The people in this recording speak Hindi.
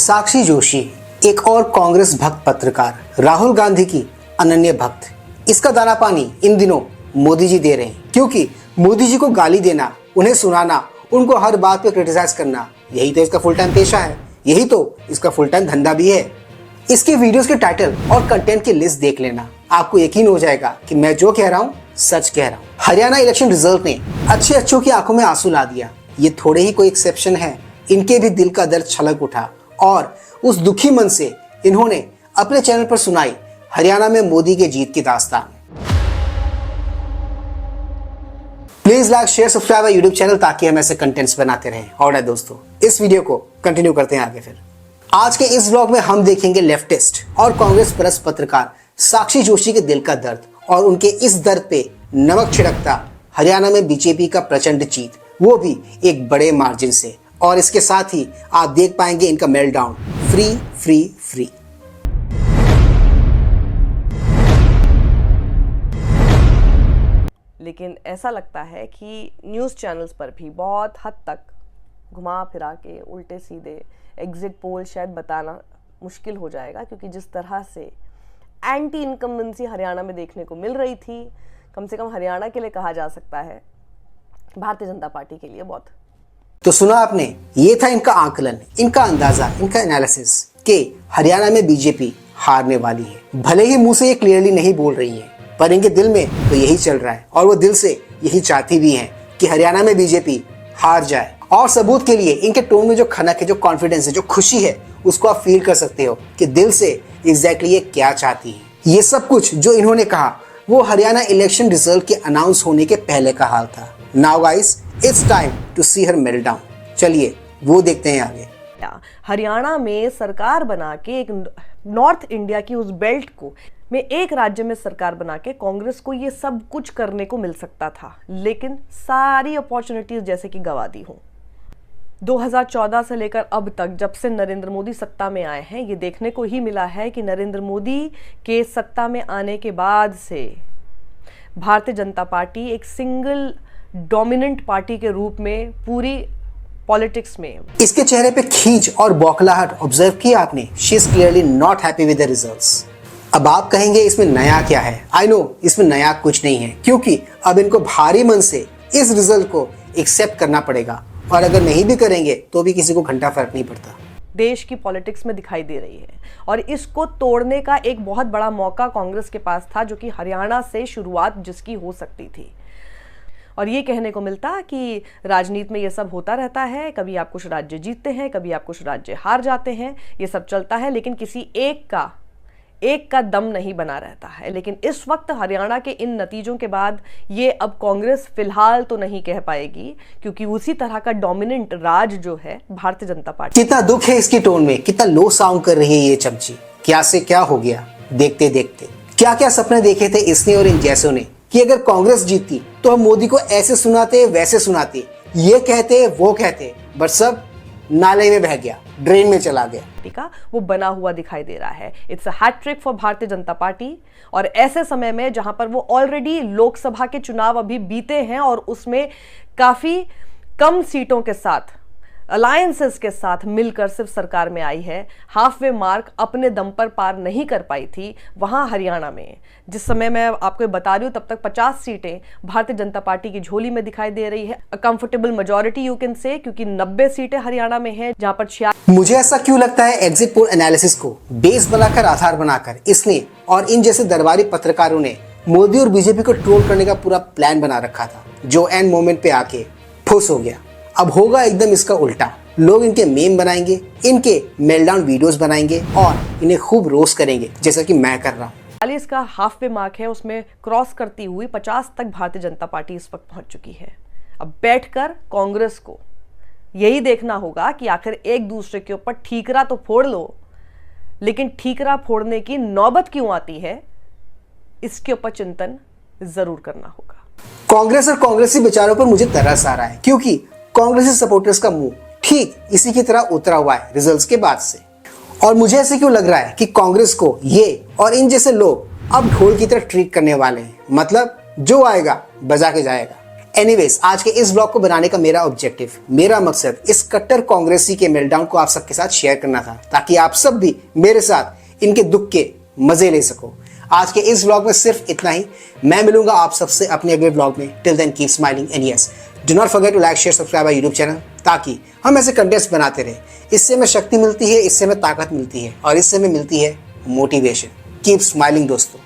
साक्षी जोशी, एक और कांग्रेस भक्त पत्रकार, राहुल गांधी की अनन्य भक्त। इसका दाना पानी इन दिनों मोदी जी दे रहे हैं, क्योंकि मोदी जी को गाली देना, उन्हें सुनाना, उनको हर बात पे क्रिटिसाइज करना, यही तो इसका फुल टाइम पेशा है, यही तो इसका फुल टाइम धंधा भी है। इसके वीडियोस के टाइटल और कंटेंट की लिस्ट देख लेना, आपको यकीन हो जाएगा कि मैं जो कह रहा हूँ सच कह रहा हूँ। हरियाणा इलेक्शन रिजल्ट ने अच्छों की आंखों में आंसू ला दिया। ये थोड़े ही कोई एक्सेप्शन है, इनके भी दिल का दर्द छलक उठा और उस दुखी मन से इन्होंने अपने चैनल पर सुनाई हरियाणा में मोदी के जीत की दास्तान। Please like, share, subscribe YouTube channel ताकि हम ऐसे कंटेंट्स बनाते रहें। और दोस्तों, इस वीडियो को कंटिन्यू करते हैं आगे। फिर आज के इस व्लॉग में हम देखेंगे लेफ्टिस्ट और कांग्रेस परस्त पत्रकार साक्षी जोशी के दिल का दर्द और उनके इस दर्द पे नमक छिड़कता हरियाणा में बीजेपी का प्रचंड जीत, वो भी एक बड़े मार्जिन से। और इसके साथ ही आप देख पाएंगे इनका मेल्टडाउन, फ्री फ्री फ्री। लेकिन ऐसा लगता है कि न्यूज़ चैनल्स पर भी बहुत हद तक घुमा फिरा के उल्टे सीधे एग्जिट पोल शायद बताना मुश्किल हो जाएगा, क्योंकि जिस तरह से एंटी इनकम्बेंसी हरियाणा में देखने को मिल रही थी, कम से कम हरियाणा के लिए कहा जा सकता है, भारतीय जनता पार्टी के लिए बहुत। तो सुना आपने, ये था इनका आकलन, इनका अंदाजा, इनका एनालिसिस कि हरियाणा में बीजेपी हारने वाली है। भले ही मुंह से ये क्लियरली नहीं बोल रही है, पर इनके दिल में तो यही चल रहा है और वो दिल से यही चाहती भी है कि हरियाणा में बीजेपी हार जाए। और सबूत के लिए इनके टोन में जो खनक है, जो कॉन्फिडेंस है, जो खुशी है, उसको आप फील कर सकते हो कि दिल से एग्जैक्टली ये क्या चाहती है। ये सब कुछ जो इन्होंने कहा वो हरियाणा इलेक्शन रिजल्ट के अनाउंस होने के पहले का हाल था। Now guys, it's time to see her meltdown. चलिए वो देखते हैं आगे। हरियाणा में सरकार बना के एक नॉर्थ इंडिया की उस बेल्ट को में एक राज्य में सरकार बना के कांग्रेस को ये सब कुछ करने को मिल सकता था, लेकिन सारी अपॉर्चुनिटीज जैसे कि गवा दी हो। 2014 से लेकर अब तक, जब से नरेंद्र मोदी सत्ता में आए हैं, ये देखने को ही मिला है कि नरेंद्र मोदी के सत्ता में आने के बाद से भारतीय जनता पार्टी एक सिंगल डोमिनेंट पार्टी के रूप में पूरी पॉलिटिक्स में। इसके चेहरे पे खींच और बौखलाहट ऑब्जर्व किया आपने। She is clearly not happy with the results. अब आप कहेंगे इसमें नया क्या है? आई नो इसमें नया कुछ नहीं है, क्योंकि अब इनको भारी मन से इस रिजल्ट को एक्सेप्ट करना पड़ेगा, और अगर नहीं भी करेंगे तो भी किसी को घंटा फर्क नहीं पड़ता। देश की पॉलिटिक्स में दिखाई दे रही है और इसको तोड़ने का एक बहुत बड़ा मौका कांग्रेस के पास था, जो कि हरियाणा से शुरुआत जिसकी हो सकती थी। और ये कहने को मिलता कि राजनीति में ये सब होता रहता है, कभी आप कुछ राज्य जीतते हैं, कभी आप कुछ राज्य हार जाते हैं, ये सब चलता है, लेकिन किसी एक का दम नहीं बना रहता है। लेकिन इस वक्त हरियाणा के इन नतीजों के बाद ये अब कांग्रेस फिलहाल तो नहीं कह पाएगी, क्योंकि उसी तरह का डोमिनेंट राज जो है भारतीय जनता पार्टी। कितना दुख है इसकी टोन में, कितना लो साउंड कर रही है ये चमची। क्या से क्या हो गया देखते देखते। क्या क्या सपने देखे थे इसने और इन जैसों ने कि अगर कांग्रेस जीतती तो हम मोदी को ऐसे सुनाते वैसे सुनाते, ये कहते वो कहते, बट सब नाले में बह गया, ड्रेन में चला गया। का वो बना हुआ दिखाई दे रहा है। It's a hat trick for Bharatiya Janata party, और ऐसे समय में जहां पर वो ऑलरेडी लोकसभा के चुनाव अभी बीते हैं और उसमें काफी कम सीटों के साथ, अलायंसेस के साथ मिलकर सिर्फ सरकार में आई है, हाफ वे मार्क अपने दम पर पार नहीं कर पाई थी। वहां हरियाणा में जिस समय मैं आपको बता रही हूं, तब तक 50 सीटें भारतीय जनता पार्टी की झोली में दिखाई दे रही है। A comfortable majority you can say, क्योंकि 90 सीटें हरियाणा में हैं, जहां पर 66। मुझे ऐसा क्यों लगता है, एग्जिट पोल एनालिसिस को बेस बनाकर, आधार बनाकर इसने और इन जैसे दरबारी पत्रकारों ने मोदी और बीजेपी को ट्रोल करने का पूरा प्लान बना रखा था, जो एंड मोमेंट पे आके फुस हो गया। अब होगा एकदम इसका उल्टा। लोग इनके मेम बनाएंगे, इनके मेल्टडाउन वीडियोस बनाएंगे और इन्हें खूब रोस्ट करेंगे, जैसा कि मैं कर रहा हूँ। 40 का हाफ वे मार्क है, उसमें क्रॉस करती हुई 50 तक भारतीय जनता पार्टी इस वक्त पहुंच चुकी है। अब बैठकर कांग्रेस को यही देखना होगा कि आखिर एक दूसरे के ऊपर ठीकरा तो फोड़ लो, लेकिन ठीकरा फोड़ने की नौबत क्यों आती है, इसके ऊपर चिंतन जरूर करना होगा। कांग्रेस और कांग्रेसी विचारों पर मुझे तरस आ रहा है, क्योंकि कांग्रेसी सपोर्टर्स का मुंह ठीक इसी की तरह उतरा हुआ है रिजल्ट्स के बाद से। और मुझे ऐसे क्यों लग रहा है कि कांग्रेस को ये और इन जैसे लोग अब ढोल की तरह ट्रीट करने वाले हैं, मतलब जो आएगा बजा के जाएगा। एनीवेज, आज के इस ब्लॉग को बनाने का मेरा ऑब्जेक्टिव, मेरा मकसद इस कट्टर कांग्रेसी के मेल्टडाउन को आप सबके साथ शेयर करना था, ताकि आप सब भी मेरे साथ इनके दुख के मजे ले सको। आज के इस ब्लॉग में सिर्फ इतना ही। मैं मिलूंगा आप सबसे अपने अगले ब्लॉग में। Till then keep smiling and yes, do not forget to like share subscribe YouTube channel, ताकि हम ऐसे कंटेंट्स बनाते रहे। इससे हमें शक्ति मिलती है, इससे हमें ताकत मिलती है और इससे हमें मिलती है मोटिवेशन। कीप स्माइलिंग दोस्तों।